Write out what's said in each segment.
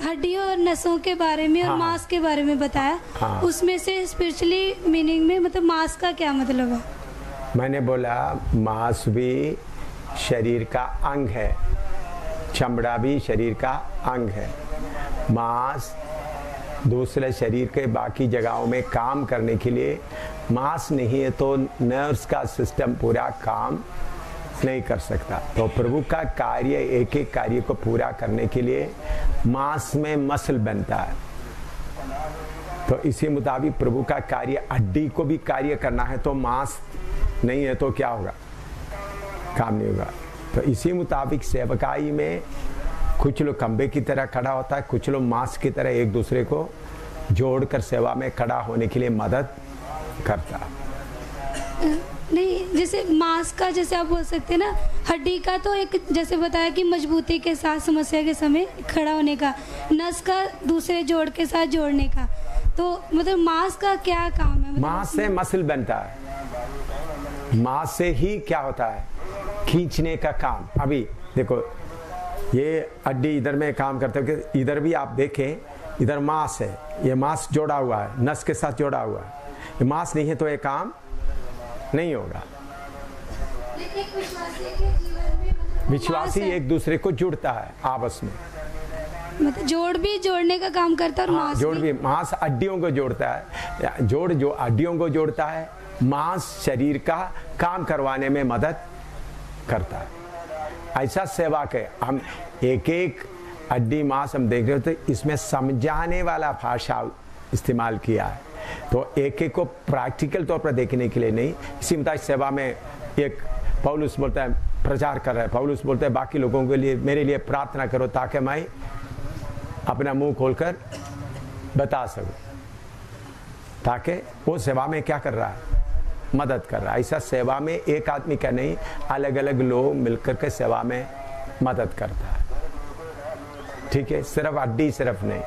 हड्डियों और नसों के बारे में और हाँ। मांस के बारे में बताया। हाँ। उसमें से स्पिरिचुअली मीनिंग में मतलब मांस का क्या मतलब है? मैंने बोला मांस भी शरीर का अंग है, चमड़ा भी शरीर का अंग है। मांस दूसरे शरीर के बाकी जगहों में काम करने के लिए मांस नहीं है तो नर्व्स का सिस्टम पूरा काम नहीं कर सकता। तो प्रभु का कार्य, एक एक कार्य को पूरा करने के लिए मांस में मसल बनता है। तो इसी मुताबिक प्रभु का कार्य, हड्डी को भी कार्य करना है तो मांस नहीं है तो क्या होगा, काम नहीं होगा। तो इसी मुताबिक सेवकाई में कुछ लोग खंबे की तरह खड़ा होता है, कुछ लोग मांस की तरह एक दूसरे को जोड़कर सेवा में खड़ा होने के लिए मदद करता है। नहीं, जैसे मांस का जैसे आप बोल सकते हैं ना, हड्डी का तो एक जैसे बताया कि मजबूती के साथ समस्या के समय खड़ा होने का, नस का दूसरे जोड़ के साथ जोड़ने का, तो मतलब मांस का क्या काम है? मतलब मांस से मसल बनता है, मांस से ही क्या होता है, खींचने का काम। अभी देखो ये हड्डी इधर में काम करते हो, इधर भी आप देखें, इधर मांस है, ये मांस जोड़ा हुआ है, नस के साथ जोड़ा हुआ है। ये मांस नहीं है तो ये काम नहीं होगा। विश्वासी एक दूसरे को जुड़ता है आपस में, मतलब जोड़ भी जोड़ने का काम करता है और मांस जोड़ भी, मांस हड्डियों को जोड़ता है, जोड़ जो हड्डियों को जोड़ता है, मांस शरीर का काम करवाने में मदद करता है। ऐसा सेवा के हम एक एक हड्डी मांस हम देख रहे होते, इसमें समझाने वाला भाषा इस्तेमाल किया है। तो एक एक को प्रैक्टिकल तौर पर देखने के लिए नहीं। इसी मुताबिक सेवा में एक पौलुस बोलता है, प्रचार कर रहा है, पौलुस बोलता है बाकी लोगों के लिए, मेरे लिए प्रार्थना करो ताकि मैं अपना मुंह खोलकर बता सकूं, ताकि वो सेवा में क्या कर रहा है, मदद कर रहा है। ऐसा सेवा में एक आदमी का नहीं, अलग अलग लोग मिलकर के सेवा में मदद करता है। ठीक है, सिर्फ हड्डी सिर्फ नहीं।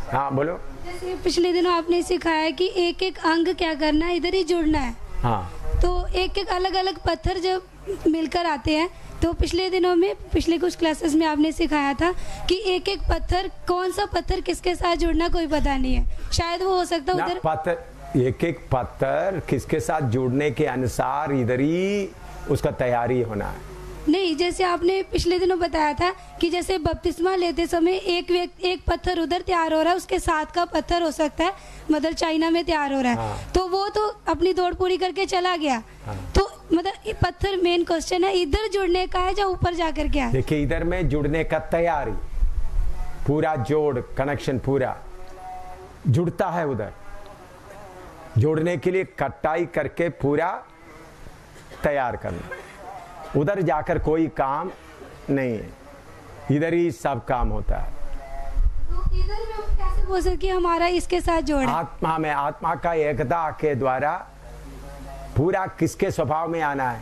हाँ बोलो। जैसे पिछले दिनों आपने सिखाया कि एक एक अंग क्या करना है, इधर ही जुड़ना है। हाँ, तो एक एक अलग अलग पत्थर जब मिलकर आते हैं, तो पिछले दिनों में, पिछले कुछ क्लासेस में आपने सिखाया था कि एक एक पत्थर, कौन सा पत्थर किसके साथ जुड़ना कोई पता नहीं है। शायद वो हो सकता है उधर पत्थर, एक एक पत्थर किसके साथ जुड़ने के अनुसार इधर ही उसका तैयारी होना है। नहीं, जैसे आपने पिछले दिनों बताया था कि जैसे बपतिस्मा लेते समय एक पत्थर उधर तैयार हो रहा है, उसके साथ का पत्थर हो सकता है मतलब चाइना में तैयार हो रहा है। हाँ। तो वो तो अपनी दौड़ पूरी करके चला गया। हाँ। तो मतलब ये पत्थर मेन क्वेश्चन है, इधर जुड़ने का है या ऊपर जाकर के है? देखिए इधर में जुड़ने का तैयारी, पूरा जोड़ कनेक्शन पूरा जुड़ता है। उधर जोड़ने के लिए कटाई करके पूरा तैयार करना, उधर जाकर कोई काम नहीं है, इधर ही सब काम होता है। तो इधर में हम कैसे बोल सकते कि हमारा इसके साथ जोड़ है? आत्मा में, आत्मा का एकता के द्वारा पूरा किसके स्वभाव में आना है,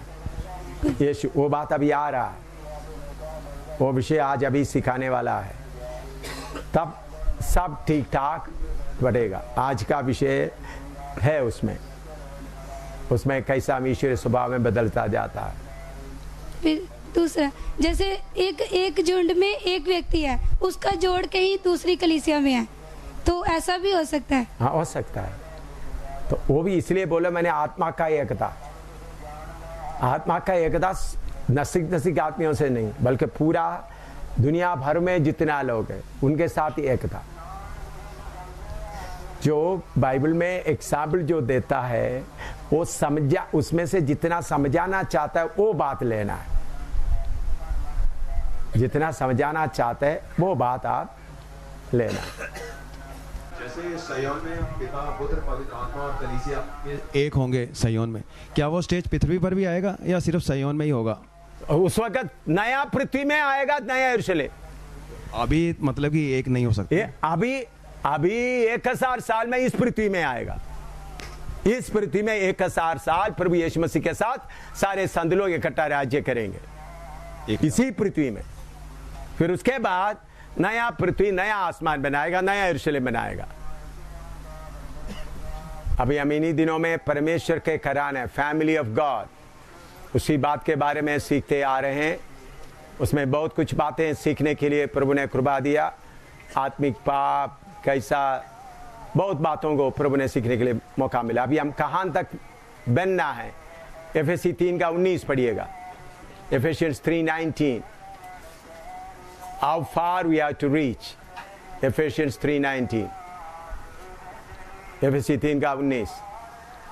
ये वो बात अभी आ रहा है, वो विषय आज अभी सिखाने वाला है, तब सब ठीक ठाक बढ़ेगा। आज का विषय है उसमें कैसा ईश्वरीय स्वभाव में बदलता जाता है। फिर दूसरा, जैसे एक झुंड में एक व्यक्ति है, उसका जोड़ कहीं दूसरी कलीसिया में है, तो ऐसा भी हो सकता है? हाँ हो सकता है। तो वो भी इसलिए बोला मैंने, आत्मा का एकता। आत्मा का एकता नसीक आदमियों से नहीं, बल्कि पूरा दुनिया भर में जितना लोग हैं उनके साथ ही एकता। जो बाइबल में एग्जाम्पल जो देता है वो समझा, उसमें से जितना समझाना चाहता है वो बात लेना है, जितना समझाना चाहते हैं वो बात आप लेना। जैसे सयोन में पिता, पुत्र, पवित्र आत्मा और कलीसिया एक होंगे सयोन में, क्या वो स्टेज पृथ्वी पर भी आएगा या सिर्फ सयोन में ही होगा? उस वक्त नया पृथ्वी में आएगा, नया यरूशलेम। अभी मतलब कि एक नहीं हो सकता। अभी 1000 साल में इस पृथ्वी में आएगा। इस पृथ्वी में 1000 साल प्रभु यीशु मसीह के साथ सारे संत लोग इकट्ठा राज्य करेंगे इसी पृथ्वी में। फिर उसके बाद नया पृथ्वी, नया आसमान बनाएगा, नया यरूशलेम बनाएगा। अभी हम इन्हीं दिनों में परमेश्वर के घराने, फैमिली ऑफ गॉड, उसी बात के बारे में सीखते आ रहे हैं उसमें बहुत कुछ बातें सीखने के लिए प्रभु ने कृपा दिया। आत्मिक पाप कैसा, बहुत बातों को प्रभु ने सीखने के लिए मौका मिला। अभी हम कहाँ तक बनना है, एफएससी 3:19 पढ़िएगा। Ephesians 3:19, how far we are to reach. Ephesians 3:19, FSc 3:19।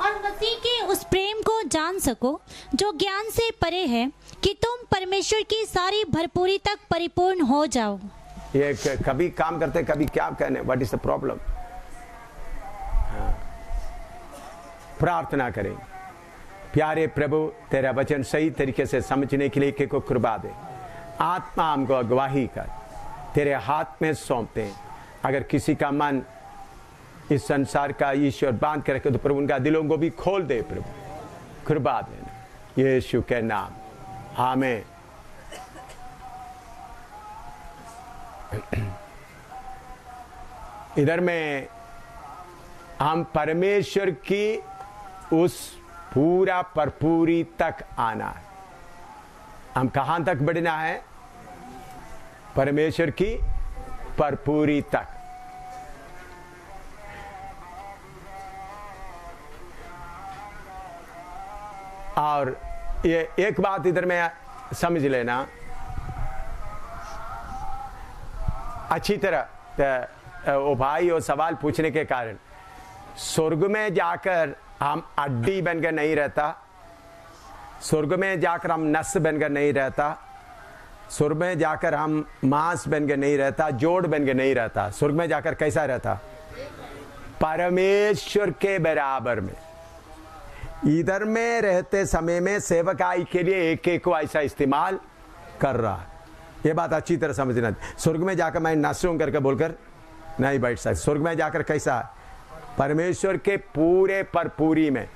और मसीह के उस प्रेम को जान सको जो ज्ञान से परे है, कि तुम परमेश्वर की सारी भरपूरी तक परिपूर्ण हो जाओ। ये कभी काम करते कभी क्या कहने, व्हाट इज द प्रॉब्लम। प्रार्थना करें, प्यारे प्रभु तेरा वचन सही तरीके से समझने के लिए को कृपा दे। आत्मा हमको अगवाही कर, तेरे हाथ में सौंपते हैं। अगर किसी का मन इस संसार का ईश्वर बांध कर रखे तो प्रभु उनका दिलों को भी खोल दे। प्रभु कृपा देना, यीशु के नाम, आमीन। इधर में हम परमेश्वर की उस पूरा भरपूरी तक आना है। हम कहां तक बढ़ना है? परमेश्वर की भरपूरी तक। और ये एक बात इधर में समझ लेना अच्छी तरह। वो भाई वो सवाल पूछने के कारण, स्वर्ग में जाकर हम हड्डी बनकर नहीं रहता, स्वर्ग में जाकर हम नस बनकर नहीं रहता, स्वर्ग में जाकर हम मांस बनकर नहीं रहता, जोड़ बनकर नहीं रहता। स्वर्ग में जाकर कैसा रहता? परमेश्वर के बराबर में। इधर में रहते समय में सेवकाई के लिए एक एक को ऐसा इस्तेमाल कर रहा है। ये बात अच्छी तरह समझना। स्वर्ग में जाकर मैं नसूं करके बोलकर नहीं बैठ सकता। स्वर्ग में जाकर कैसा? परमेश्वर के पूरे भरपूरी में।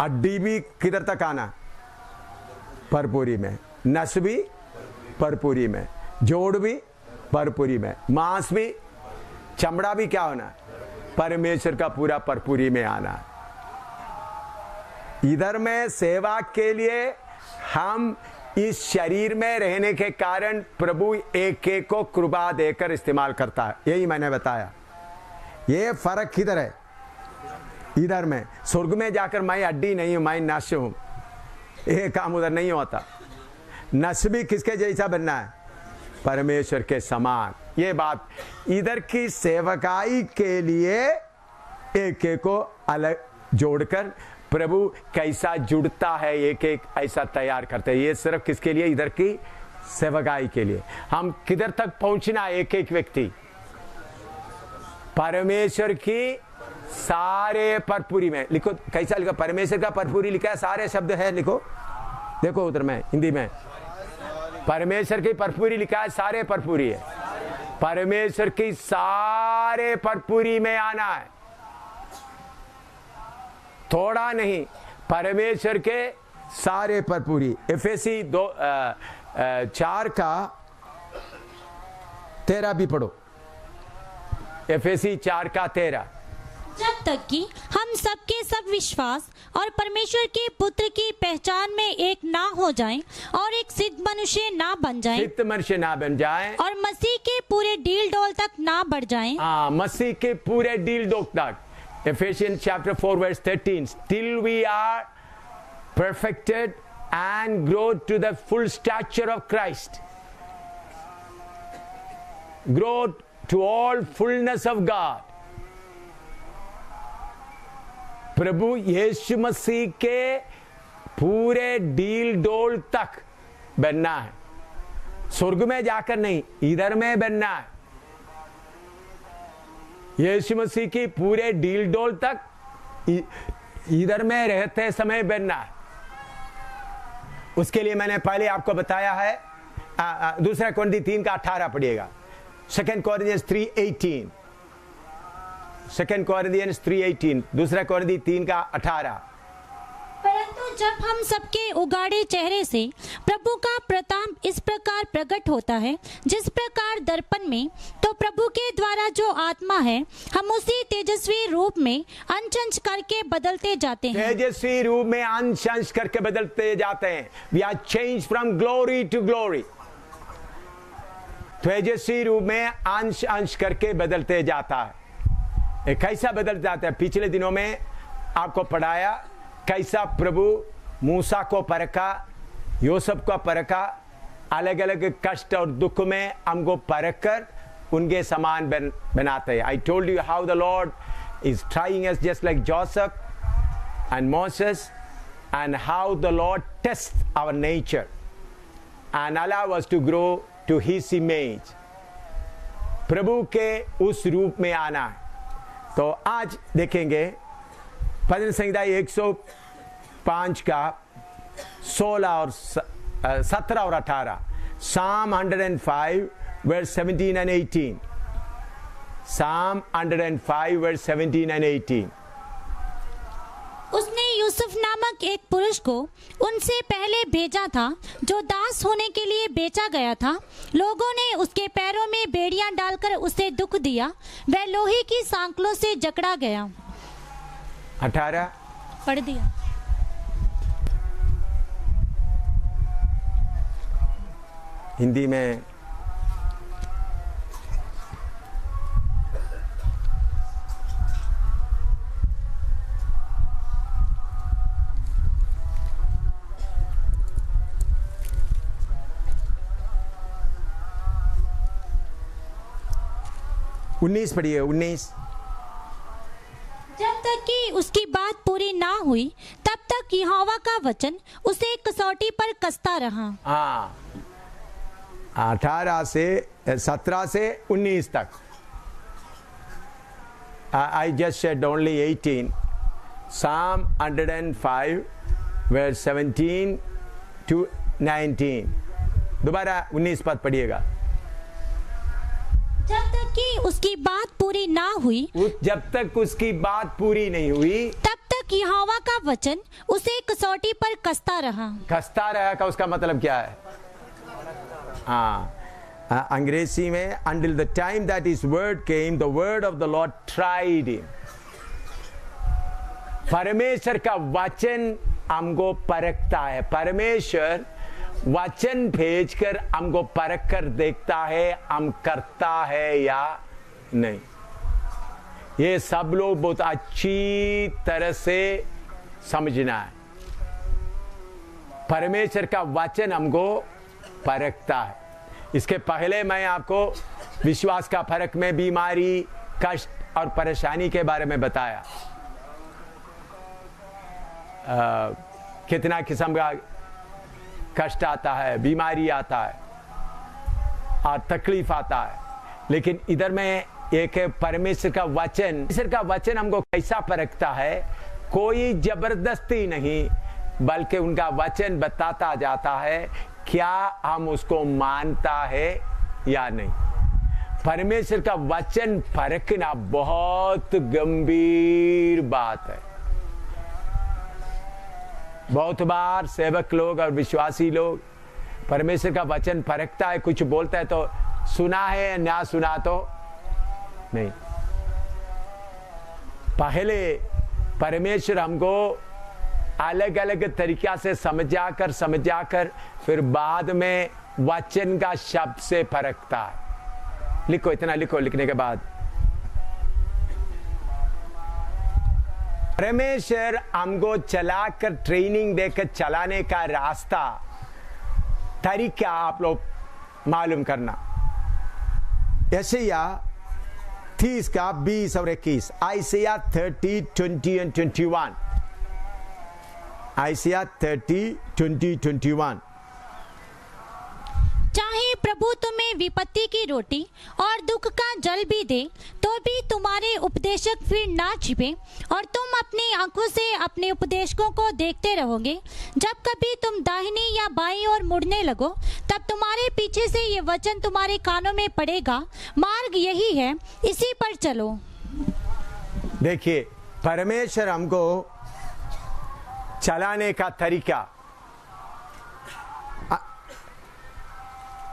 हड्डी भी किधर तक आना? भरपूरी में। नस भी भरपूरी में, जोड़ भी भरपूरी में, मांस भी, चमड़ा भी क्या होना? परमेश्वर का पूरा भरपूरी में आना। इधर में सेवा के लिए हम इस शरीर में रहने के कारण प्रभु एक एक को कृपा देकर इस्तेमाल करता है। यही मैंने बताया। ये फर्क किधर है? इधर में स्वर्ग में जाकर मैं हड्डी नहीं हूं, मैं नस हूं। ये काम उधर नहीं होता। नस भी किसके जैसा बनना है? परमेश्वर के समान। ये बात इधर की सेवकाई के लिए एक एक को अलग जोड़कर प्रभु कैसा जुड़ता है, एक एक ऐसा तैयार करते हैं। ये सिर्फ किसके लिए? इधर की सेवकाई के लिए। हम किधर तक पहुंचना है? एक एक व्यक्ति परमेश्वर की सारे भरपूरी में। लिखो कैसा लिखा? परमेश्वर का भरपूरी लिखा है, सारे शब्द है। लिखो, देखो उधर में हिंदी में परमेश्वर की भरपूरी लिखा है, सारे भरपूरी है। परमेश्वर की सारे भरपूरी में आना है, थोड़ा नहीं। परमेश्वर के सारे भरपूरी। एफएससी 4:13 भी पढ़ो। एफएससी 4:13। जब तक कि हम सबके सब विश्वास और परमेश्वर के पुत्र की पहचान में एक ना हो जाएं और एक सिद्ध मनुष्य ना बन जाएं, सिद्ध मनुष्य ना बन जाएं, और मसीह के पूरे डील डोल तक ना बढ़ जाएं। मसीह के पूरे डील डोल तक। Ephesians chapter 4 verse 13, till we are perfected and grow to the full stature of Christ, grow to all fullness of God। प्रभु यीशु मसीह के पूरे डील डोल तक बनना है। स्वर्ग में जाकर नहीं, इधर में बनना है। यीशु मसीह की पूरे डील डोल तक इधर में रहते समय बनना है। उसके लिए मैंने पहले आपको बताया है। दूसरा कोरिन्थियों 3:18 पढ़िएगा। 2 Corinthians 3:18, 2 Corinthians 3:18, दूसरा कोरिन्थियों 3:18। परंतु जब हम सबके उगाड़े चेहरे से प्रभु का प्रताप इस प्रकार प्रकट होता है, जिस प्रकार दर्पण में, तो प्रभु के द्वारा जो आत्मा है, हम उसी तेजस्वी रूप में अंश अंश करके बदलते जाते हैं। तेजस्वी रूप में अंश अंश करके बदलते जाते हैं। We are changed from glory to glory। तेजस्वी रूप में अंश अंश करके बदलते जाता है। कैसा बदल जाता है? पिछले दिनों में आपको पढ़ाया कैसा प्रभु मूसा को परखा, यूसुफ को परखा, अलग अलग कष्ट और दुख में हमको परख कर उनके समान बनाते हैं। I told you how the Lord is trying us just like Joseph and Moses, and how the Lord tests our nature and allow us to grow to His image. प्रभु के उस रूप में आना है। तो आज देखेंगे भजन संहिता 105 का 16 और 17 और 18, Psalm 105 verse 17 and 18, Psalm 105 verse 17 and 18। उसने यूसुफ नामक एक पुरुष को उनसे पहले भेजा था जो दास होने के लिए बेचा गया था। लोगों ने उसके पैरों में बेड़ियां डालकर उसे दुख दिया, वह लोहे की सांकलों से जकड़ा गया। 18 पढ़ दिया। हिंदी में उन्नीस पढ़िए। 19 जब तक कि उसकी बात पूरी ना हुई तब तक यहोवा का वचन उसे कसौटी पर कसता रहा। हाँ, 18 से 17 से 19 तक। I just said only 18. Psalm 105 verse 17 to 19। दोबारा 19 पद पढ़िएगा। जब तक कि उसकी बात पूरी ना हुई, जब तक उसकी बात पूरी नहीं हुई तब तक यहोवा का वचन उसे कसौटी पर कसता रहा। कसता रहा का उसका मतलब क्या है? हाँ, अंग्रेजी में until the time that his word came, the word of the Lord tried him। परमेश्वर का वचन हमको परखता है। परमेश्वर वचन भेजकर हमको परख कर देखता है हम करता है या नहीं। ये सब लोग बहुत अच्छी तरह से समझना है। परमेश्वर का वचन हमको परखता है। इसके पहले मैं आपको विश्वास का फर्क में बीमारी, कष्ट और परेशानी के बारे में बताया। कितना किस्म का कष्ट आता है, बीमारी आता है और तकलीफ आता है, लेकिन इधर में एक है परमेश्वर का वचन। परमेश्वर का वचन हमको कैसा परखता है? कोई जबरदस्ती नहीं, बल्कि उनका वचन बताता जाता है क्या हम उसको मानता है या नहीं। परमेश्वर का वचन परखना बहुत गंभीर बात है। बहुत बार सेवक लोग और विश्वासी लोग परमेश्वर का वचन परखता है, कुछ बोलता है तो सुना है, ना सुना तो नहीं। पहले परमेश्वर हमको अलग अलग तरीका से समझाकर फिर बाद में वचन का शब्द से परखता है। लिखो, इतना लिखो। लिखने के बाद परमेश्वर हमको चलाकर ट्रेनिंग देकर चलाने का रास्ता, तरीका आप लोग मालूम करना। यशायाह 30 का 20 और 21, आइसिया 30, 20 and 21, आइसिया 30, 20, 21। चाहे प्रभु तुम्हें विपत्ति की रोटी और दुख का जल भी दे, तो भी तुम्हारे उपदेशक फिर ना छिपे और तुम अपनी आंखों से अपने उपदेशकों को देखते रहोगे। जब कभी तुम दाहिनी या बाईं ओर मुड़ने लगो, तब तुम्हारे पीछे से ये वचन तुम्हारे कानों में पड़ेगा, मार्ग यही है, इसी पर चलो। देखिए, परमेश्वर हमको चलाने का तरीका,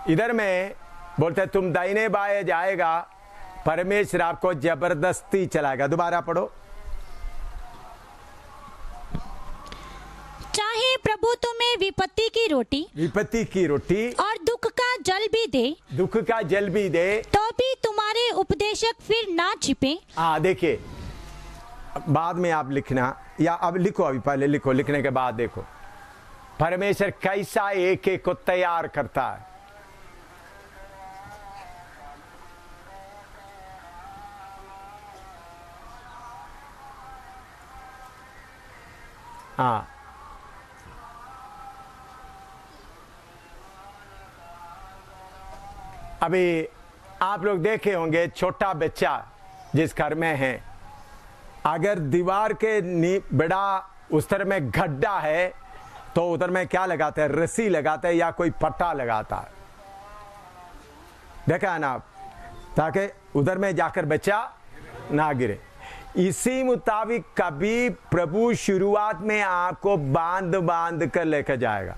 इधर में बोलते तुम दाहिने बाएं जाएगा, परमेश्वर आपको जबरदस्ती चलाएगा। दोबारा पढ़ो। चाहे प्रभु तुम्हें विपत्ति की रोटी और दुख का जल भी दे, दुख का जल भी दे, तो भी तुम्हारे उपदेशक फिर ना छिपे। हाँ देखिए, बाद में आप लिखना, या अब लिखो, अभी पहले लिखो, लिखने के बाद देखो परमेश्वर कैसा एक एक को तैयार करता है। हाँ, अभी आप लोग देखे होंगे छोटा बच्चा जिस घर में है, अगर दीवार के बड़ा उस तरह में गड्ढा है तो उधर में क्या लगाते हैं, रस्सी लगाते हैं या कोई पट्टा लगाता है, देखा है ना आप, ताकि उधर में जाकर बच्चा ना गिरे। इसी मुताबिक कभी प्रभु शुरुआत में आपको बांध बांध कर लेकर जाएगा।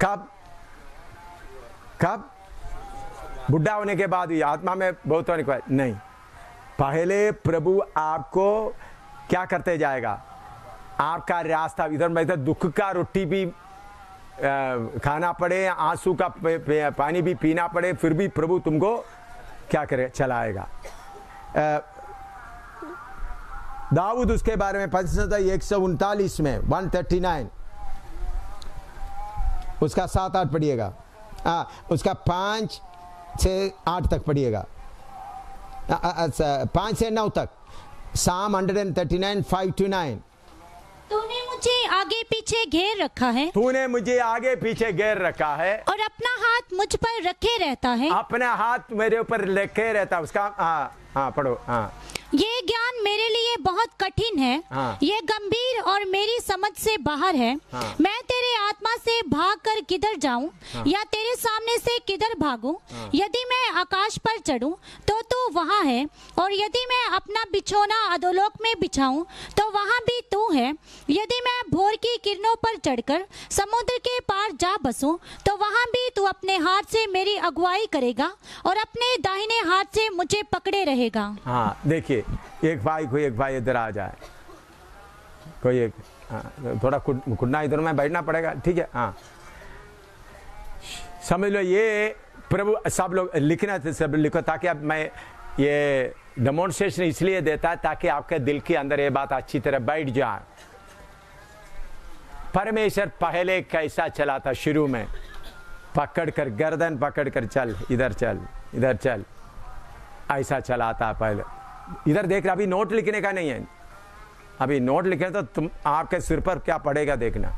कब कब बुढ़ा होने के बाद ही, आत्मा में बहुत होने के बाद नहीं, पहले प्रभु आपको क्या करते जाएगा, आपका रास्ता इधर में, इधर दुख का रोटी भी खाना पड़े, आंसू का पानी भी पीना पड़े, फिर भी प्रभु तुमको क्या करे, चलाएगा। दाऊद उसके बारे में 139 में 139 उसका 7-8 पढ़िएगा, उसका 5 से 8 तक पढ़िएगा, 5 से 9 तक, Psalm 139 5 to 9। तूने मुझे आगे पीछे घेर रखा है, तूने मुझे आगे पीछे घेर रखा है, और अपना हाथ मुझ पर रखे रहता है। अपना हाथ मेरे ऊपर रखे रहता है। उसका हाँ पढ़ो। हाँ, ये ज्ञान मेरे लिए बहुत कठिन है, हाँ। ये गंभीर और मेरी समझ से बाहर है। हाँ। मैं तेरे आत्मा से भाग कर किधर जाऊं, हाँ। या तेरे सामने से किधर भागूं? हाँ। यदि मैं आकाश पर चढ़ूं तो तू वहां है, और यदि मैं अपना बिछौना अधोलोक में बिछाऊं तो वहां भी तू है। यदि मैं भोर की किरणों पर चढ़कर समुद्र के पार जा बसूं तो वहां भी तू अपने हाथ से मेरी अगुवाई करेगा, और अपने दाहिने हाथ से मुझे पकड़े रहेगा। हाँ देखिए, एक भाई इधर आ जाए, कोई एक, थोड़ा कुटना इधर में बैठना पड़ेगा, ठीक है। हाँ समझ लो, ये प्रभु सब लोग लिखना, सब लिखो, ताकि अब मैं ये डेमोन्स्ट्रेशन इसलिए देता है ताकि आपके दिल के अंदर ये बात अच्छी तरह बैठ जाए। परमेश्वर पहले कैसा चला था, शुरू में पकड़ कर, गर्दन पकड़ कर, चल इधर चल, इधर चल, ऐसा चलाता पहले। इधर देख रहा, अभी नोट लिखने का नहीं है, अभी नोट लिखे तो तुम आपके सिर पर क्या पड़ेगा देखना।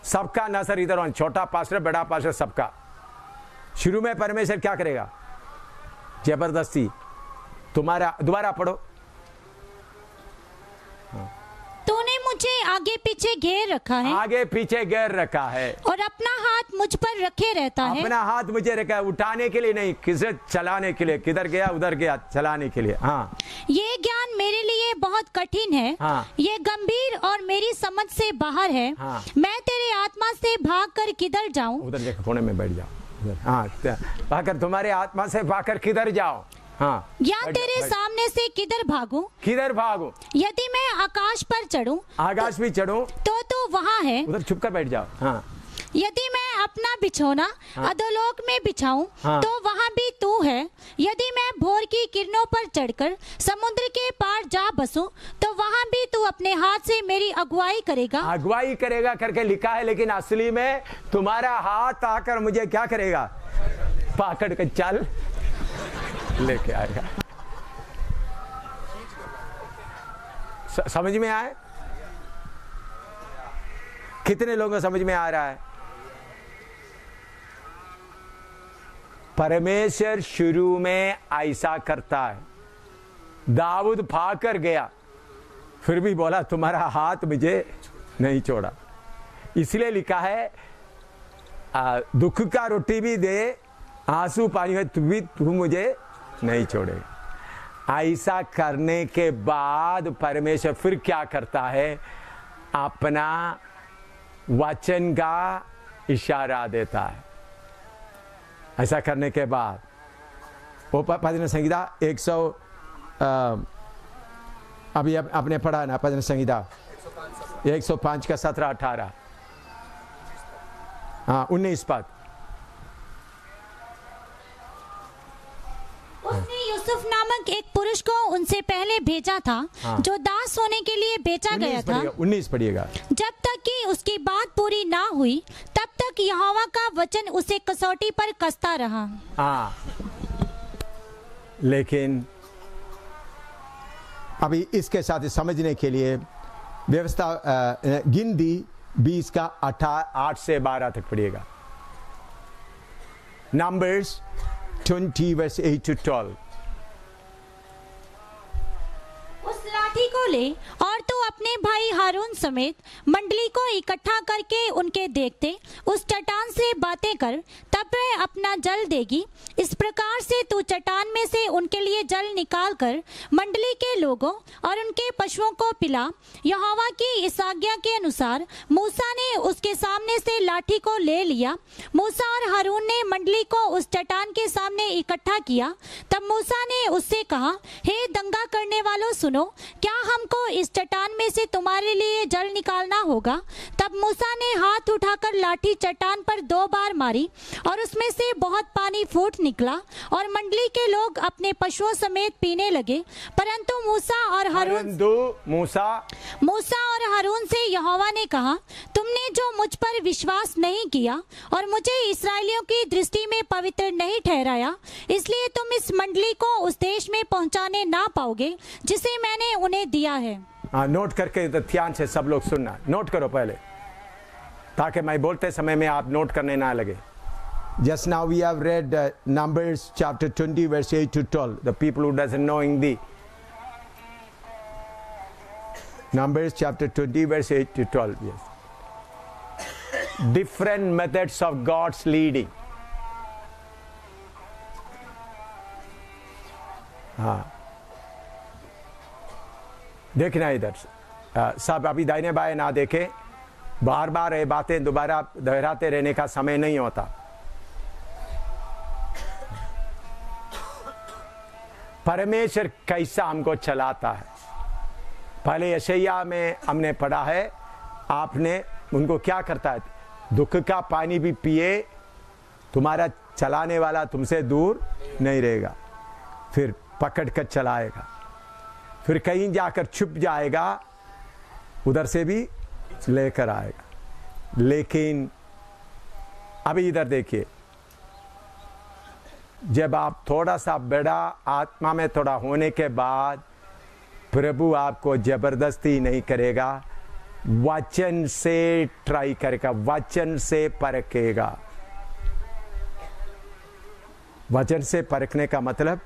सबका नजर इधर हो, छोटा पास्टर, बड़ा पास्टर, सबका। शुरू में परमेश्वर क्या करेगा, जबरदस्ती तुम्हारा, दोबारा पढ़ो। तूने मुझे आगे पीछे घेर रखा है, आगे पीछे घेर रखा है, और अपना हाथ मुझ पर रखे रहता है। अपना हाथ मुझे रखा है, उठाने के लिए नहीं, किसे चलाने के लिए, किधर गया उधर गया, चलाने के लिए। हाँ, ये ज्ञान मेरे लिए बहुत कठिन है, हाँ। ये गंभीर और मेरी समझ से बाहर है। हाँ। मैं तेरे आत्मा से भाग कर किधर जाऊं? उधर देखो, कोने में बैठ जाओ उधर। हाँ, भागकर, तुम्हारे आत्मा से भागकर किधर जाओ। हाँ, या तेरे सामने से किधर भागूं? किधर भागो? यदि मैं आकाश पर चढ़ूं, आकाश भी चढ़ो, तो तू वहां है। उधर छुप कर बैठ जाओ। हाँ, यदि मैं अपना बिछौना अधोलोक में बिछाऊं हाँ। तो वहां भी तू है। यदि मैं भोर की किरणों पर चढ़कर समुद्र के पार जा बसूं तो वहां भी तू अपने हाथ से मेरी अगुवाई करेगा। अगुवाई करेगा करके लिखा है, लेकिन असली में तुम्हारा हाथ आकर मुझे क्या करेगा, पकड़ कर चल लेके आएगा। समझ में आए? कितने लोगों को समझ में आ रहा है? परमेश्वर शुरू में ऐसा करता है। दाऊद भाग कर गया, फिर भी बोला तुम्हारा हाथ मुझे नहीं छोड़ा। इसलिए लिखा है दुख का रोटी भी दे, आंसू पानी है, तू मुझे नहीं छोड़ेगा। ऐसा करने के बाद परमेश्वर फिर क्या करता है, अपना वचन का इशारा देता है। ऐसा करने के बाद वो भजन संहिता 100 अभी आपने पढ़ा ना, भजन संहिता 105 का 17-18। हाँ 19 पद। उसने यूसुफ नामक एक पुरुष को उनसे पहले भेजा था, हाँ। जो दास होने के लिए बेचा गया था। 19 पढ़िएगा। जब तक कि उसकी बात पूरी ना हुई तब तक यहोवा का वचन उसे कसौटी पर कसता रहा। हाँ, लेकिन अभी इसके साथ समझने के लिए व्यवस्था गिनती 20 का 8 से 12 तक पढ़िएगा। Numbers 20 verse 8 to 12। उस लाठी को ले और तू अपने भाई हारून समेत मंडली को इकट्ठा करके उनके देखते उस चट्टान से बातें कर, तब वह अपना जल देगी। इस प्रकार से तू चट्टान में से उनके लिए जल निकाल कर मंडली के लोगों और उनके पशुओं को पिला। यहोवा की इस आज्ञा के अनुसार मूसा ने उसके सामने से लाठी को ले लिया। मूसा और हारून ने मंडली को उस चट्टान के सामने इकट्ठा किया। तब मूसा ने उससे कहा, हे दंगा करने वालों सुनो, क्या हमको इस चट्टान में से तुम्हारे लिए जल निकालना होगा? तब मूसा ने हाथ उठाकर लाठी चट्टान पर 2 बार मारी और उसमें से बहुत पानी फूट निकला और मंडली के लोग अपने पशुओं समेत पीने लगे। परंतु मूसा और हारून से यहोवा ने कहा, तुमने जो मुझ पर विश्वास नहीं किया और मुझे इस्राएलियों की दृष्टि में पवित्र नहीं ठहराया, इसलिए तुम इस मंडली को उस देश में पहुंचाने ना पाओगे जिसे मैंने उन्हें दिया है। हाँ, नोट करके ध्यान से सब लोग सुनना। नोट करो पहले, ताकि मैं बोलते समय में आप नोट करने ना लगे। Just now we have read Numbers chapter 20 verse 8 to 12. The people who doesn't know Hindi. Numbers chapter 20 verse 8 to 12. Yes. Different methods of God's leading. हाँ, देखना इधर सब अभी दाहिने बाएं ना देखें। बार बार ये बातें दोबारा दोहराते रहने का समय नहीं होता। परमेश्वर कैसा हमको चलाता है, पहले यशायाह में हमने पढ़ा है। आपने उनको क्या करता है, दुख का पानी भी पिए, तुम्हारा चलाने वाला तुमसे दूर नहीं रहेगा, फिर पकड़ कर चलाएगा, फिर कहीं जाकर छुप जाएगा, उधर से भी लेकर आएगा। लेकिन अभी इधर देखिए, जब आप थोड़ा सा बड़ा आत्मा में थोड़ा होने के बाद प्रभु आपको जबरदस्ती नहीं करेगा, वचन से ट्राई करेगा, वचन से परखेगा। वचन से परखने का मतलब,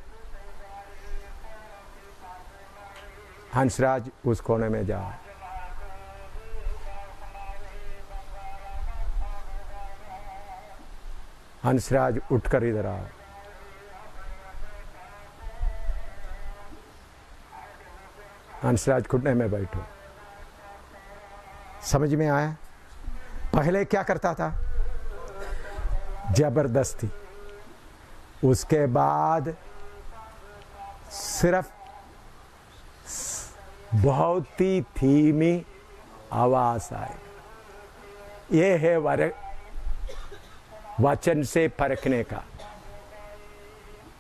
हंसराज उस कोने में जाओ। हंसराज उठकर इधर आओ। हंसराज घुटने में बैठो। समझ में आया? पहले क्या करता था? जबरदस्ती। उसके बाद सिर्फ बहुत ही धीमी आवाज आए। ये है वचन से परखने का।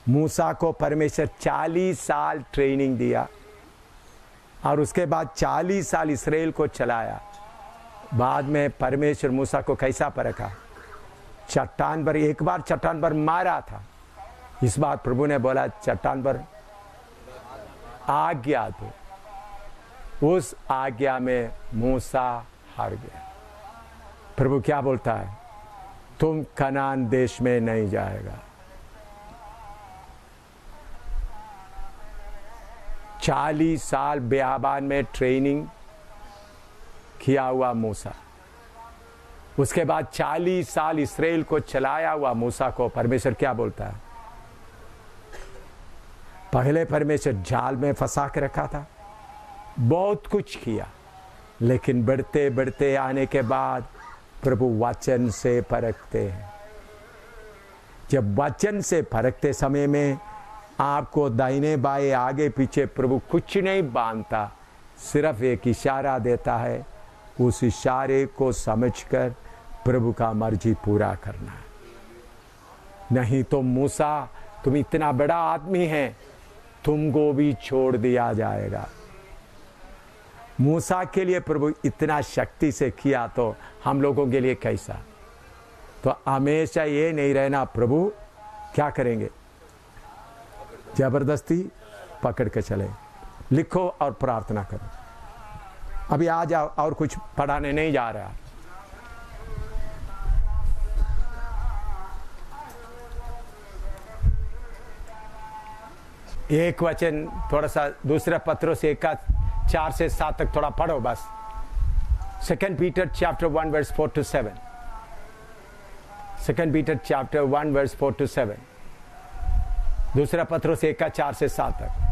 मूसा को परमेश्वर 40 साल ट्रेनिंग दिया और उसके बाद 40 साल इस्राएल को चलाया। बाद में परमेश्वर मूसा को कैसा परखा? चट्टान पर, एक बार चट्टान पर मारा था। इस बार प्रभु ने बोला चट्टान पर आज्ञा दो। उस आज्ञा में मूसा हार गया। प्रभु क्या बोलता है? तुम कनान देश में नहीं जाएगा। 40 साल बियाबान में ट्रेनिंग किया हुआ मूसा, उसके बाद 40 साल इस्राएल को चलाया हुआ मूसा को परमेश्वर क्या बोलता है? पहले परमेश्वर जाल में फंसा के रखा था, बहुत कुछ किया, लेकिन बढ़ते बढ़ते आने के बाद प्रभु वचन से परखते हैं। जब वचन से परखते समय में आपको दाहिने बाएं आगे पीछे प्रभु कुछ नहीं बांधता, सिर्फ एक इशारा देता है। उस इशारे को समझकर प्रभु का मर्जी पूरा करना है। नहीं तो मूसा, तुम इतना बड़ा आदमी है, तुमको भी छोड़ दिया जाएगा। मूसा के लिए प्रभु इतना शक्ति से किया, तो हम लोगों के लिए कैसा? तो हमेशा ये नहीं रहना, प्रभु क्या करेंगे, जबरदस्ती पकड़ के चले। लिखो और प्रार्थना करो। अभी आ जाओ, और कुछ पढ़ाने नहीं जा रहा। एक वचन थोड़ा सा दूसरा पत्रों से 1 का 4 से 7 तक थोड़ा पढ़ो बस। 2 Peter chapter 1 verse 4 to 7। 2 Peter chapter 1 verse 4 to 7। दूसरा पत्रों से 1 का 4 से 7 तक।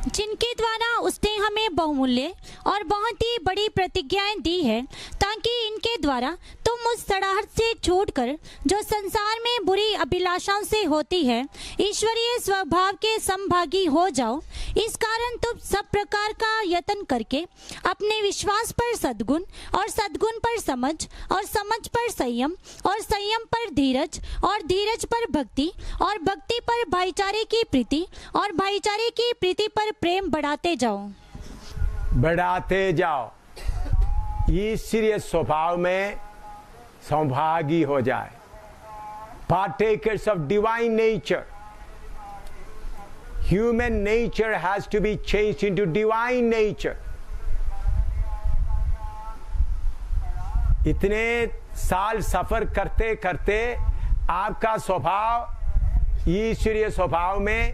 जिनके द्वारा उसने हमें बहुमूल्य और बहुत ही बड़ी प्रतिज्ञाएं दी है, ताकि इनके द्वारा तुम उस सड़ाहट से छूटकर जो संसार में बुरी अभिलाषाओं से होती है, ईश्वरीय स्वभाव के समभागी हो जाओ। इस कारण तुम सब प्रकार का यत्न करके अपने विश्वास पर सद्गुण, और सद्गुण पर समझ, और समझ पर संयम, और संयम पर धीरज, और धीरज पर भक्ति, और भक्ति पर भाईचारे की प्रीति, और भाईचारे की प्रीति पर प्रेम बढ़ाते जाओ। बढ़ाते जाओ। ईश्वरीय स्वभाव में सौभागी हो जाए। Partakers of divine nature. Human nature has to be changed into divine nature. इतने साल सफर करते करते आपका स्वभाव ईश्वरीय स्वभाव में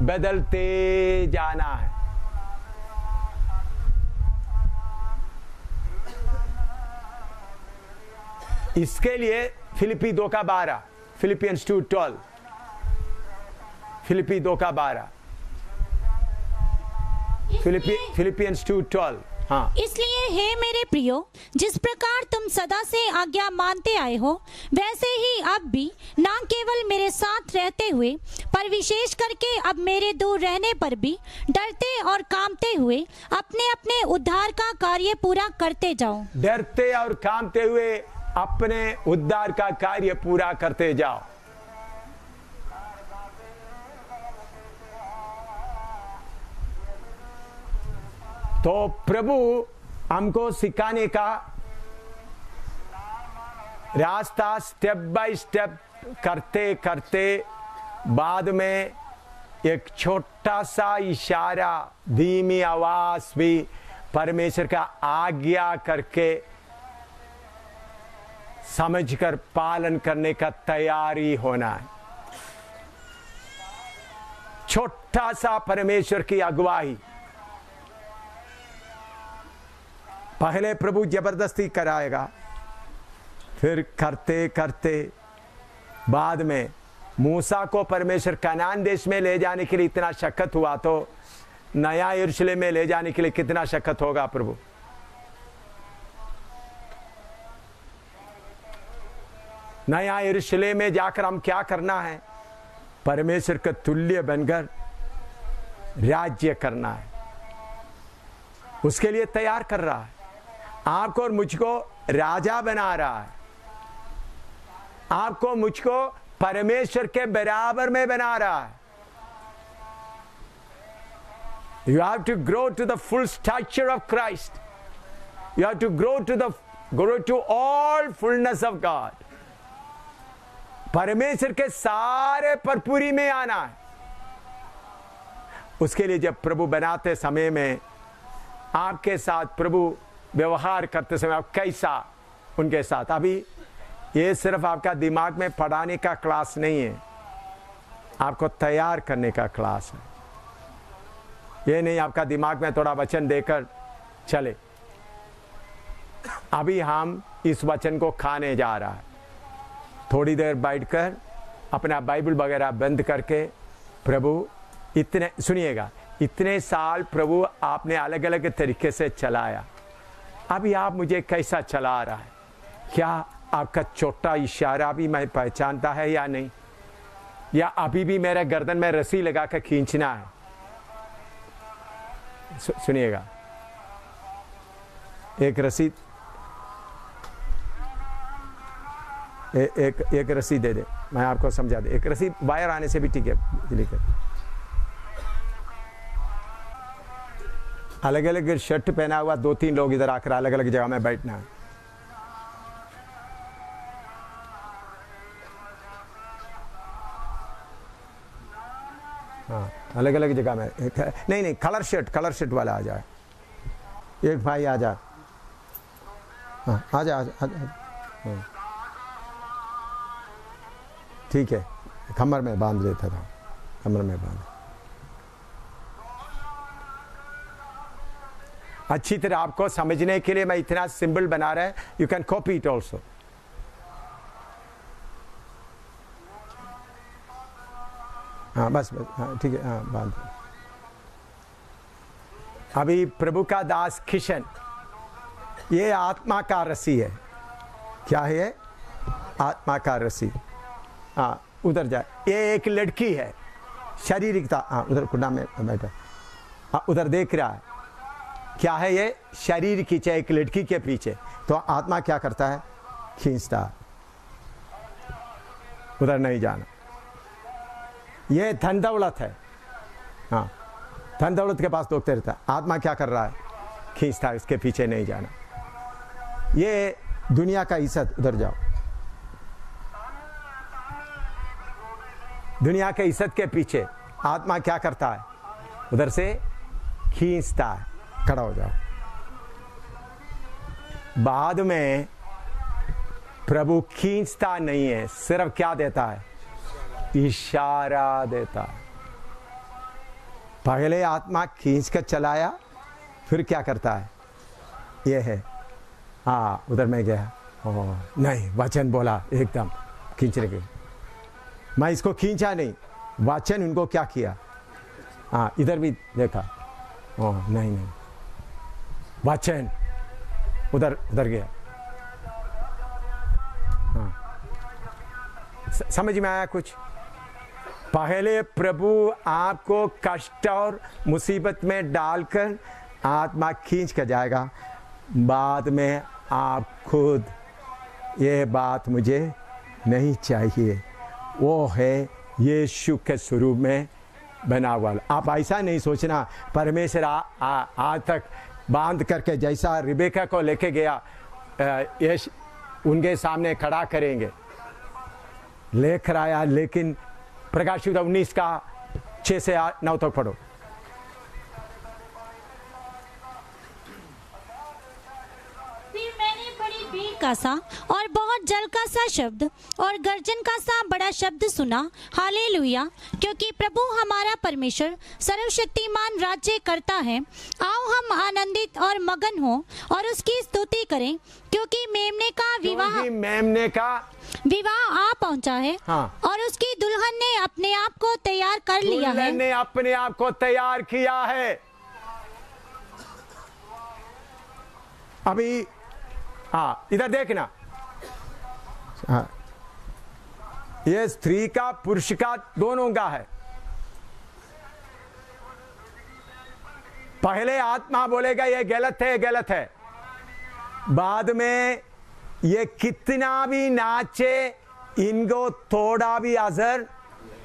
बदलते जाना है। इसके लिए फिलिपी 2 का 12, फिलिपियंस 2:12, फिलिपी 2 का 12, फिलिपियंस 2:12। हाँ, इसलिए हे मेरे प्रियो, जिस प्रकार तुम सदा से आज्ञा मानते आए हो, वैसे ही अब भी न केवल मेरे साथ रहते हुए, पर विशेष करके अब मेरे दूर रहने पर भी डरते और कांपते हुए अपने अपने उद्धार का कार्य पूरा करते जाओ। डरते और कांपते हुए अपने उद्धार का कार्य पूरा करते जाओ। तो प्रभु हमको सिखाने का रास्ता स्टेप बाय स्टेप करते करते बाद में एक छोटा सा इशारा, धीमी आवाज भी परमेश्वर का आज्ञा करके समझकर पालन करने का तैयारी होना है। छोटा सा परमेश्वर की अगुवाई। पहले प्रभु जबरदस्ती कराएगा, फिर करते करते बाद में मूसा को परमेश्वर कनान देश में ले जाने के लिए इतना शक्कत हुआ, तो नया यरूशलेम में ले जाने के लिए कितना शक्कत होगा प्रभु। नया यरूशलेम में जाकर हम क्या करना है? परमेश्वर का तुल्य बनकर राज्य करना है। उसके लिए तैयार कर रहा है। आपको और मुझको राजा बना रहा है। आपको मुझको परमेश्वर के बराबर में बना रहा है। You have to grow to the full stature of Christ. You have to grow to all fullness of God. परमेश्वर के सारे भरपूरी में आना है। उसके लिए जब प्रभु बनाते समय में आपके साथ प्रभु व्यवहार करते समय आप कैसा उनके साथ, अभी ये सिर्फ आपका दिमाग में पढ़ाने का क्लास नहीं है, आपको तैयार करने का क्लास है। ये नहीं आपका दिमाग में थोड़ा वचन देकर चले। अभी हम इस वचन को खाने जा रहा है। थोड़ी देर बैठकर अपना बाइबल वगैरह बंद करके प्रभु इतने सुनिएगा, इतने साल प्रभु आपने अलग अलग तरीके से चलाया, अभी आप मुझे कैसा चला रहा है? क्या आपका छोटा इशारा भी मैं पहचानता है या नहीं? या अभी भी मेरे गर्दन में रस्सी लगा कर खींचना है? सुनिएगा, एक रसीद एक रसीद दे दे, मैं आपको समझा दे। एक रसीद बाहर आने से भी ठीक है, लिख अलग अलग शर्ट पहना हुआ 2-3 लोग इधर आकर अलग अलग जगह में बैठना है। हाँ, अलग अलग जगह में। नहीं कलर शर्ट वाला आ जाए। एक भाई आ जा। हाँ आ जा। हाँ। ठीक है, कमर में बांध लेता था, कमर में बांध। अच्छी तरह आपको समझने के लिए मैं इतना सिंबल बना रहा है, you can copy it also. हाँ बस हाँ ठीक है, हाँ बांध। अभी प्रभु का दास किशन, ये आत्मा का रस्सी है। क्या है ये? आत्मा का रस्सी। हाँ उधर जाए। ये एक लड़की है, शारीरिकता। हाँ उधर कुंडा में बैठा। हाँ उधर देख रहा है। क्या है ये? शरीर खींचे एक लड़की के पीछे। तो आत्मा क्या करता है? खींचता है। उधर नहीं जाना। ये धन दौलत है। हाँ धन दौलत के पास दौड़ते रहता है। आत्मा क्या कर रहा है? खींचता है, इसके पीछे नहीं जाना। ये दुनिया का इज्जत, उधर जाओ। दुनिया के इज्जत के पीछे आत्मा क्या करता है? उधर से खींचता है। खड़ा हो जाओ। बाद में प्रभु खींचता नहीं है, सिर्फ क्या देता है? इशारा देता है। पहले आत्मा खींच कर चलाया, फिर क्या करता है? ये है। हाँ उधर मैं गया। ओह नहीं, वचन बोला एकदम खींचने के। मैं इसको खींचा नहीं, वचन उनको क्या किया? हाँ इधर भी देखा। ओह नहीं, वचन उधर गया। हाँ समझ में आया कुछ? पहले प्रभु आपको कष्ट और मुसीबत में डालकर आत्मा खींच कर जाएगा। बाद में आप खुद, ये बात मुझे नहीं चाहिए, वो है यीशु के स्वरूप में बना हुआ। आप ऐसा नहीं सोचना परमेश्वर आज तक बांध करके जैसा रिबेका को लेके गया यश उनके सामने खड़ा करेंगे, लेकर आया। लेकिन प्रकाशित 19 का 6 से 9 तक पढ़ो। फिर मैंने बड़ी भीड़ का सा और बहुत जल का सा शब्द और गर्जन का सा बड़ा शब्द सुना, हालेलुया, क्योंकि प्रभु हमारा परमेश्वर सर्वशक्तिमान राज्य करता है। आओ हम आनंदित और मगन हो और उसकी स्तुति करें, क्योंकि मेमने का विवाह आ पहुंचा है। हाँ। और उसकी दुल्हन ने अपने आप को तैयार कर लिया है। दुल्हन ने अपने आप को तैयार किया है। अभी हाँ इधर देखना। हाँ ये स्त्री का पुरुष का दोनों का है। पहले आत्मा बोलेगा ये गलत है, गलत है। बाद में ये कितना भी नाचे, इनको थोड़ा भी असर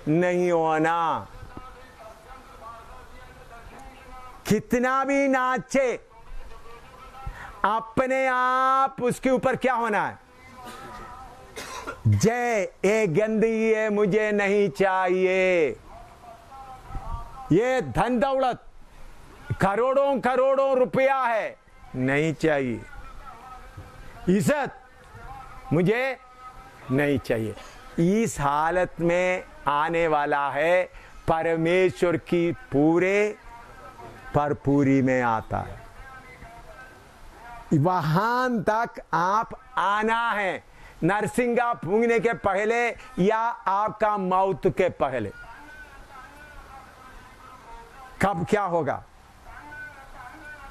नहीं होना। कितना भी नाचे, अपने आप उसके ऊपर क्या होना है? जय, ये गंदगी है, मुझे नहीं चाहिए। ये धन दौलत करोड़ों करोड़ों रुपया है, नहीं चाहिए। इज्जत मुझे नहीं चाहिए। इस हालत में आने वाला है परमेश्वर की पूरे पर पूरी में आता है। वहां तक आप आना है, नरसिंगा फूंकने के पहले या आपका मौत के पहले। कब क्या होगा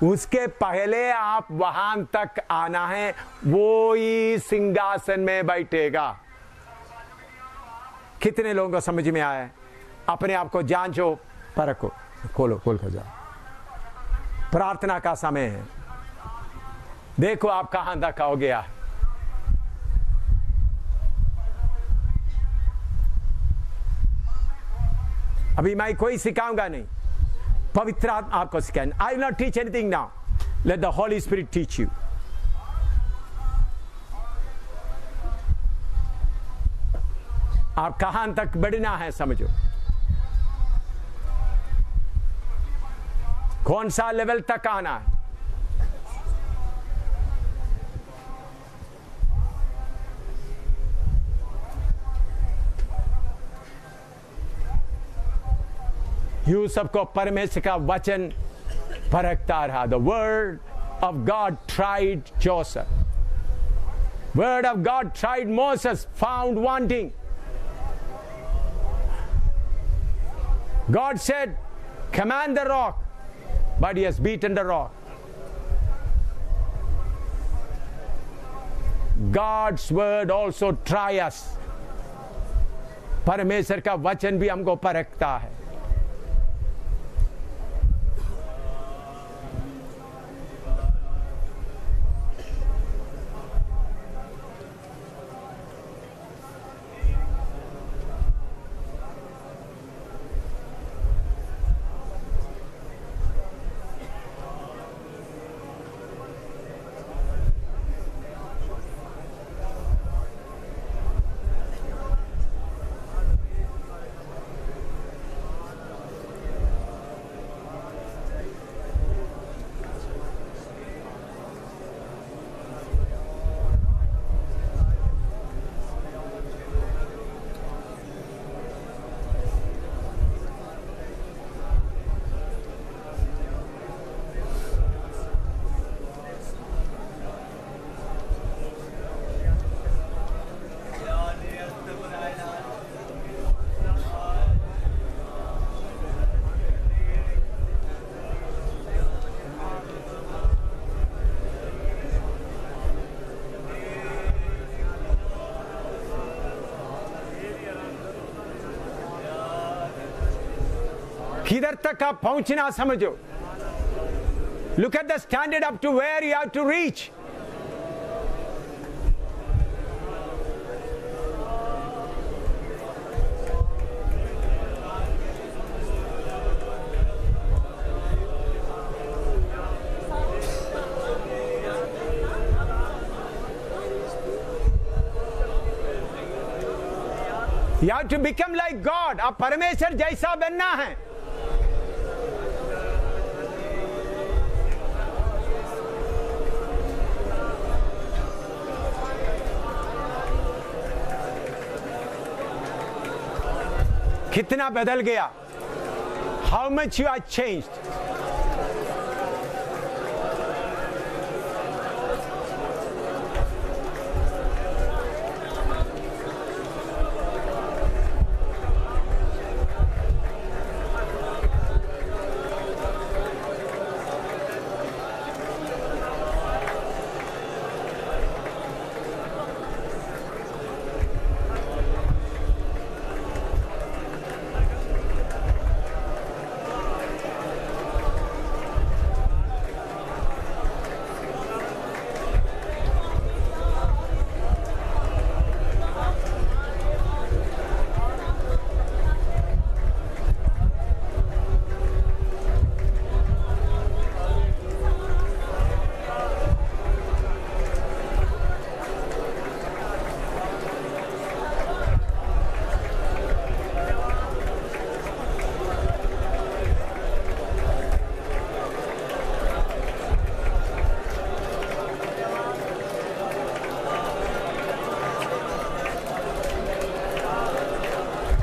उसके पहले आप वहां तक आना है। वो ही सिंहासन में बैठेगा। कितने लोगों को समझ में आया है? अपने आप को जांचो, परखो, खोल कर जाओ। प्रार्थना का समय है। देखो आप कहां तक हो गया। अभी मैं कोई सिखाऊंगा नहीं, पवित्र आत्मा आपको सिखाएंगे। I will not teach anything now, let the Holi spirit teach you. आप कहां तक बढ़ना है समझो, कौन सा लेवल तक आना है। यूसुफ को परमेश्वर का वचन परखता रहा। The word of God tried Joseph, word of God tried Moses, found wanting. God said, command the rock, but he has beaten the rock. God's word also try us. परमेश्वर का वचन भी हमको परखता है। किधर तक आप पहुंचना समझो। Look at the standard up to where you have to reach. You have to become like God. आप परमेश्वर जैसा बनना है। कितना बदल गया। How much you are changed.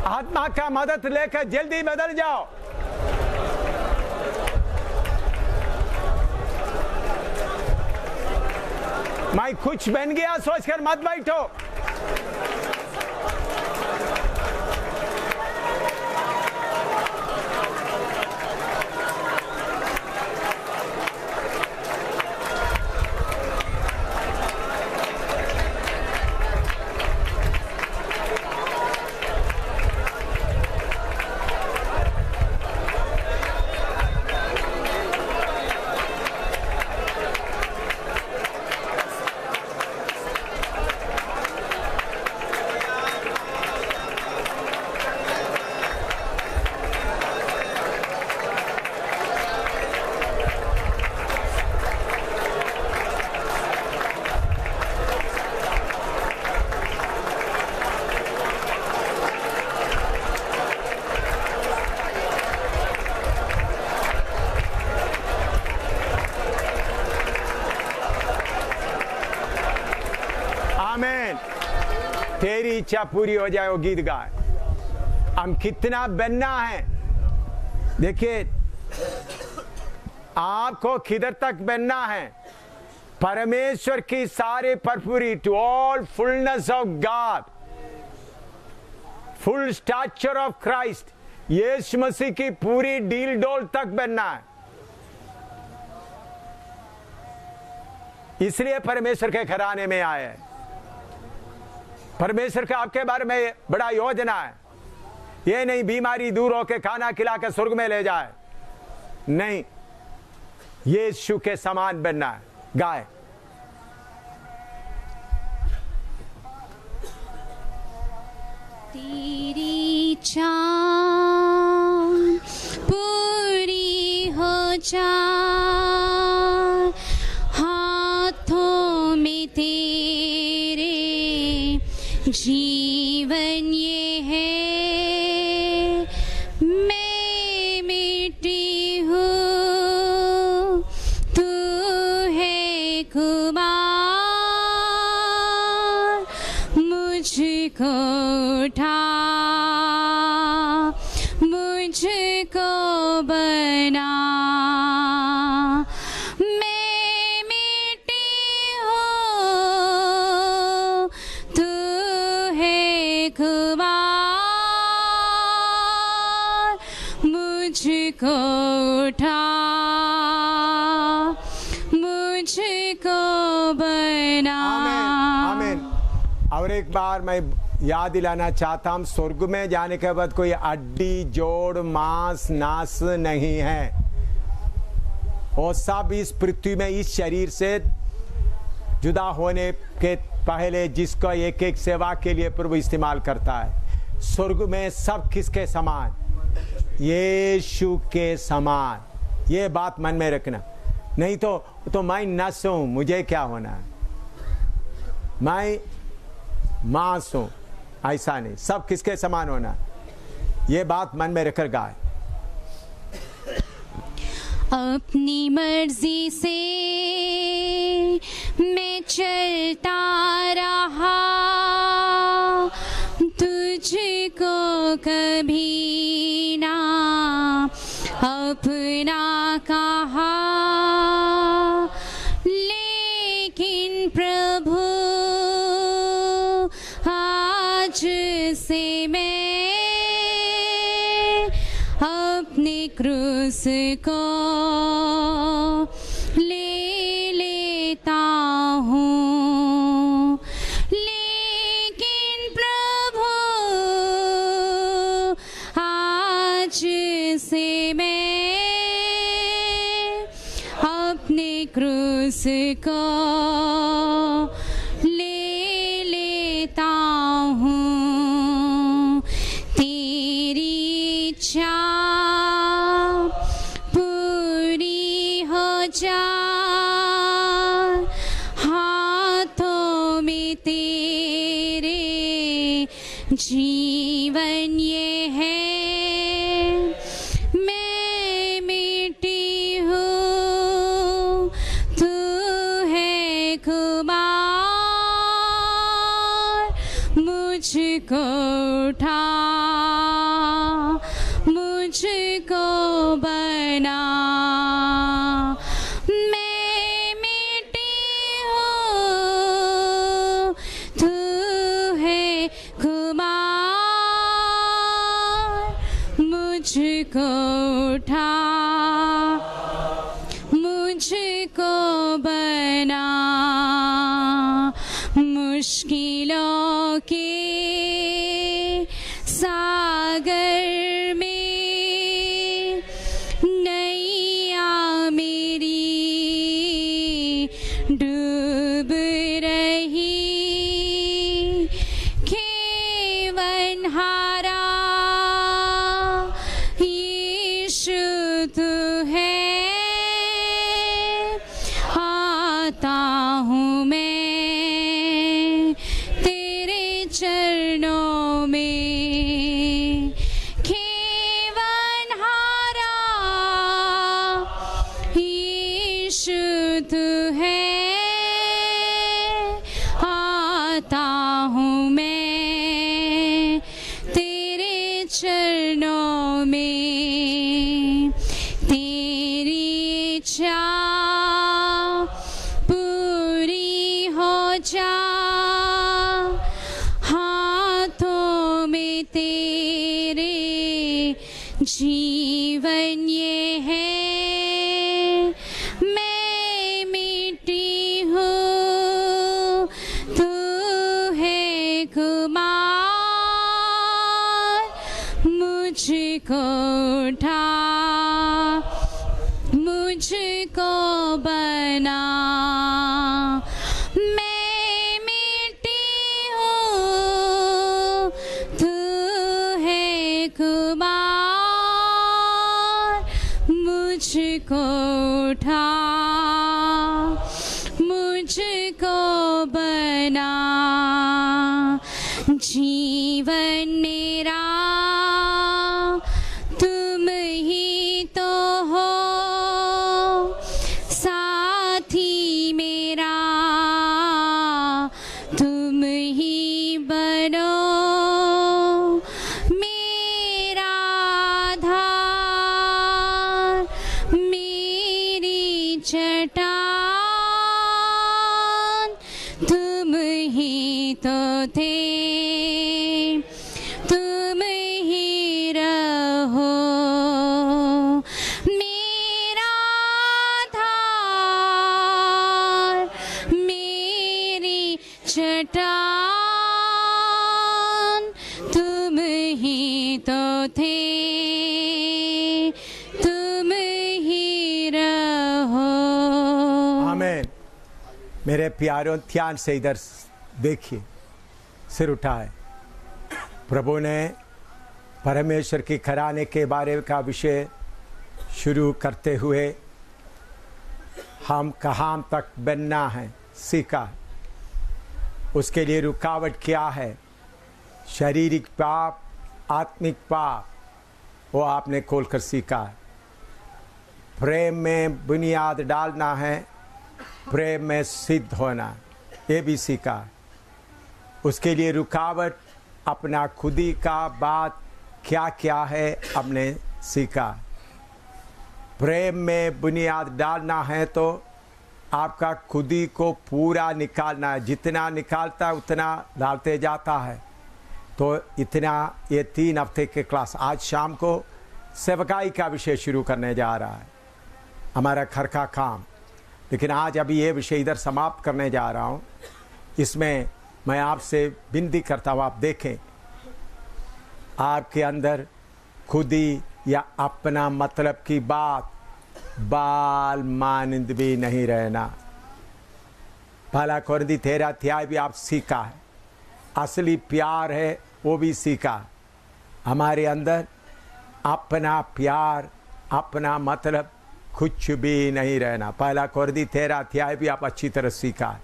आत्मा का मदद लेकर जल्दी बदल जाओ। मैं कुछ बन गया सोचकर मत बैठो। तेरी इच्छा पूरी हो जाए, वो गीत गाए। हम कितना बनना है, देखिए आपको किधर तक बनना है, परमेश्वर की सारी भरपूरी, to all fullness of God, full stature of Christ, Yeshu Masih की पूरी डील डोल तक बनना है। इसलिए परमेश्वर के घराने में आए हैं। परमेश्वर का आपके बारे में बड़ा योजना है। ये नहीं बीमारी दूर होकर खाना खिला के स्वर्ग में ले जाए, नहीं, यीशु के समान बनना है। गाय तेरी इच्छा पूरी हो जाए, हाथों में तेरे जीवन ये है, मैं मिट्टी हूँ, तू है कुमार, मुझको उठा, मुझको बना, मैं मिट्टी हूँ, तू है कुमार, मुझको उठा, मुझको बना। आमीन। और एक बार मैं याद दिलाना चाहता हूं, स्वर्ग में जाने के बाद कोई हड्डी जोड़ मांस नास नहीं है। वो सब इस पृथ्वी में इस शरीर से जुदा होने के पहले जिसको एक एक सेवा के लिए प्रभु इस्तेमाल करता है। स्वर्ग में सब किसके समान? यीशु के समान। ये बात मन में रखना, नहीं तो मैं नस हूं, मुझे क्या होना है, मैं मांस हूं, ऐसा नहीं, सब किसके समान होना, ये बात मन में रखकर गाए। अपनी मर्जी से मैं चलता रहा, तुझको कभी ना अपना कहा, लेकिन प्रभु आज से मैं अपने क्रूस को ले लेता हूँ, लेकिन प्रभु आज से मैं अपने क्रूस को ले लेता हूँ। तेरी इच्छा पूरी हो जाए, हाथों में तेरे जीवन ये है, मैं मिट्टी हूँ, तू है कुमार, मुझको उठा, मुझको बना, मैं मिट्टी हूँ, तू है कुमार, मुझको उठा, मुझको बना। मुश्किलों के सागर में नैया मेरी डूब रही, खेवनहारा यीशु तू है, आता हूँ मैं जीवन ये है, मैं मिट्टी हूँ, तू है कुमार, मुझको उठा, मुझको बना। मैं मिट्टी हूँ, तू है कुमार, मुझको उठा, मुझको बना। जीवन मेरा तुम ही तो हो, साथी मेरा तुम ही बनो, मेरा आधार, मेरी चट्टान, तुम ही तो थे, तुम ही रहो। मेरा आधार, मेरी चट्टान, तुम ही तो थे, तुम ही रहो। आमीन। मेरे प्यारों, ध्यान से इधर देखिए, सिर उठाए। प्रभु ने परमेश्वर की घराने के बारे का विषय शुरू करते हुए हम कहाँ तक बनना है सीखा। उसके लिए रुकावट क्या है? शारीरिक पाप, आत्मिक पाप, वो आपने खोलकर सीखा। प्रेम में बुनियाद डालना है, प्रेम में सिद्ध होना, ये भी सीखा। उसके लिए रुकावट अपना खुदी का बात क्या क्या है हमने सीखा। प्रेम में बुनियाद डालना है तो आपका खुदी को पूरा निकालना है, जितना निकालता है उतना डालते जाता है। तो इतना ये 3 हफ्ते के क्लास, आज शाम को सेवकाई का विषय शुरू करने जा रहा है, हमारा घर का काम। लेकिन आज अभी ये विषय इधर समाप्त करने जा रहा हूँ। इसमें मैं आपसे विनती करता हूँ, आप देखें आपके अंदर खुदी या अपना मतलब की बात बाल मानंद भी नहीं रहना। पहला कोरिन्थी 13 अध्याय भी आप सीखा है, असली प्यार है वो भी सीखा। हमारे अंदर अपना प्यार, अपना मतलब कुछ भी नहीं रहना। पहला कोरिन्थी 13 अध्याय भी आप अच्छी तरह सीखा है।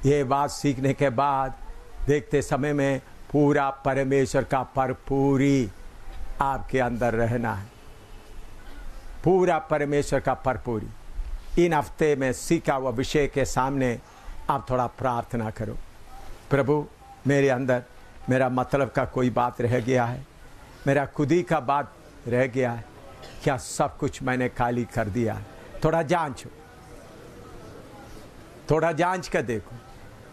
ये बात सीखने के बाद देखते समय में पूरा परमेश्वर का भरपूरी आपके अंदर रहना है, पूरा परमेश्वर का भरपूरी। इन हफ्ते में सीखा हुआ विषय के सामने आप थोड़ा प्रार्थना करो। प्रभु, मेरे अंदर मेरा मतलब का कोई बात रह गया है, मेरा खुदी का बात रह गया है क्या? सब कुछ मैंने खाली कर दिया है। थोड़ा जांचो, थोड़ा जांच कर देखो।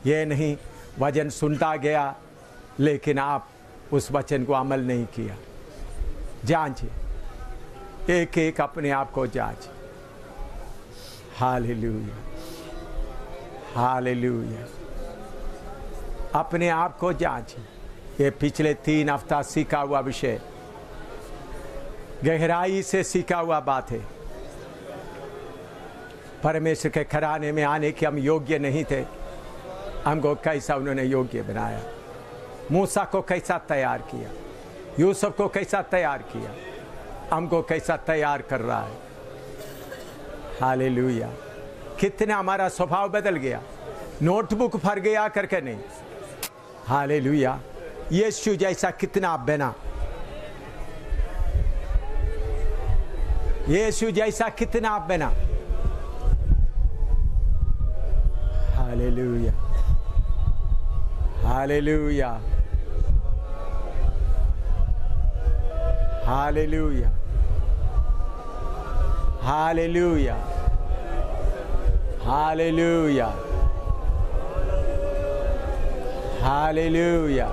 ये नहीं वचन सुनता गया लेकिन आप उस वचन को अमल नहीं किया। जांचिए, एक एक अपने आप को जांच। Hallelujah, hallelujah. अपने आप को जांचिए। ये पिछले 3 हफ्ता सीखा हुआ विषय, गहराई से सीखा हुआ बात है। परमेश्वर के घराने में आने के हम योग्य नहीं थे, हमको कैसा उन्होंने योग्य बनाया। मूसा को कैसा तैयार किया, यूसुफ को कैसा तैयार किया, हमको कैसा तैयार कर रहा है। हालेलुया। कितना हमारा स्वभाव बदल गया, नोटबुक भर गया करके नहीं। हालेलुया। यीशु जैसा कितना बना, यीशु जैसा कितना बना। Hallelujah, hallelujah, hallelujah, hallelujah, hallelujah, hallelujah,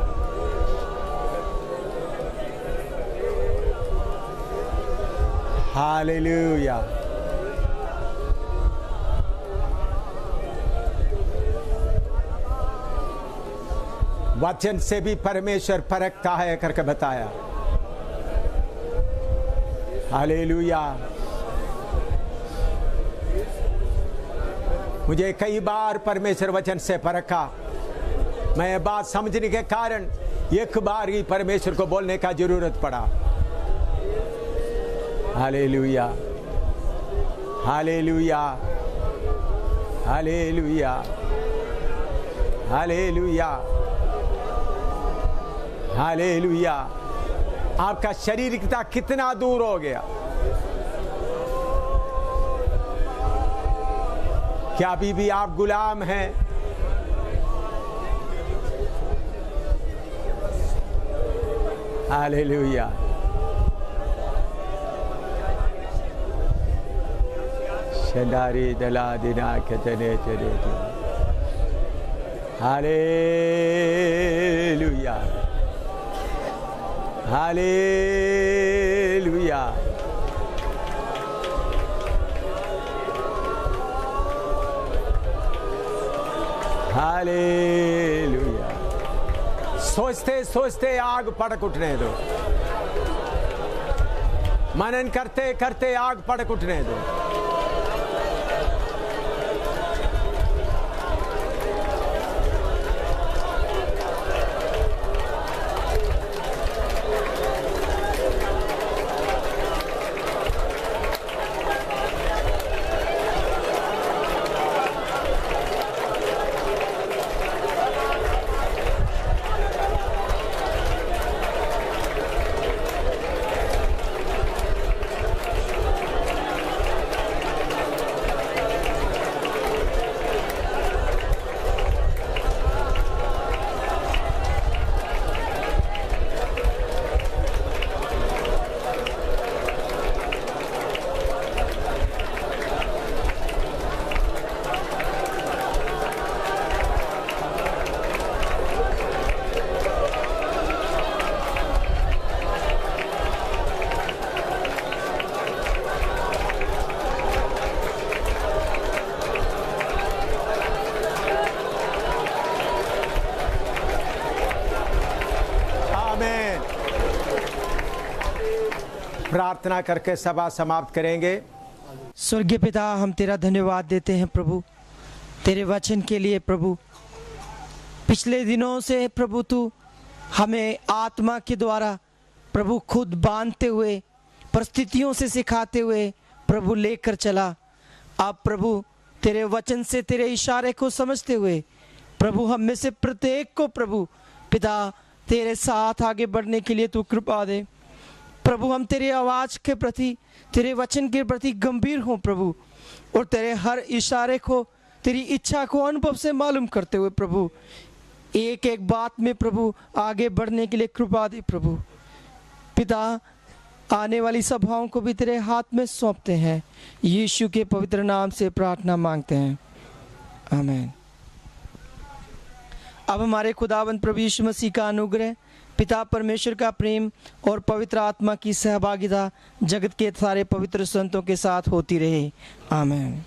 hallelujah. वचन से भी परमेश्वर परखता है करके बताया। हालेलुया। मुझे कई बार परमेश्वर वचन से परखा। मैं ये बात समझने के कारण एक बार ही परमेश्वर को बोलने का जरूरत पड़ा। Hallelujah, hallelujah, hallelujah, hallelujah, hallelujah. आपका शारीरिकता कितना दूर हो गया। क्या अभी भी आप गुलाम हैं? हालेलुया। शंडारी दला दिना कहते चले। Hallelujah, hallelujah. हालेलुया। सोचते सोचते आग पड़क उठने दो। मनन करते करते आग पड़क उठने दो। प्रार्थना करके सभा समाप्त करेंगे। स्वर्गीय पिता, हम तेरा धन्यवाद देते हैं प्रभु तेरे वचन के लिए। प्रभु पिछले दिनों से प्रभु तू हमें आत्मा के द्वारा प्रभु खुद बांधते हुए, परिस्थितियों से सिखाते हुए प्रभु लेकर चला। अब प्रभु तेरे वचन से तेरे इशारे को समझते हुए प्रभु हम में से प्रत्येक को प्रभु पिता तेरे साथ आगे बढ़ने के लिए तू कृपा दे। प्रभु हम तेरी आवाज़ के प्रति, तेरे वचन के प्रति गंभीर हों प्रभु, और तेरे हर इशारे को, तेरी इच्छा को अनुभव से मालूम करते हुए प्रभु एक एक बात में प्रभु आगे बढ़ने के लिए कृपा दे। प्रभु पिता आने वाली सभाओं को भी तेरे हाथ में सौंपते हैं। यीशु के पवित्र नाम से प्रार्थना मांगते हैं, आमीन। अब हमारे खुदावंद प्रभु यीशु मसीह का अनुग्रह, पिता परमेश्वर का प्रेम और पवित्र आत्मा की सहभागिता जगत के सारे पवित्र संतों के साथ होती रहे, आमीन।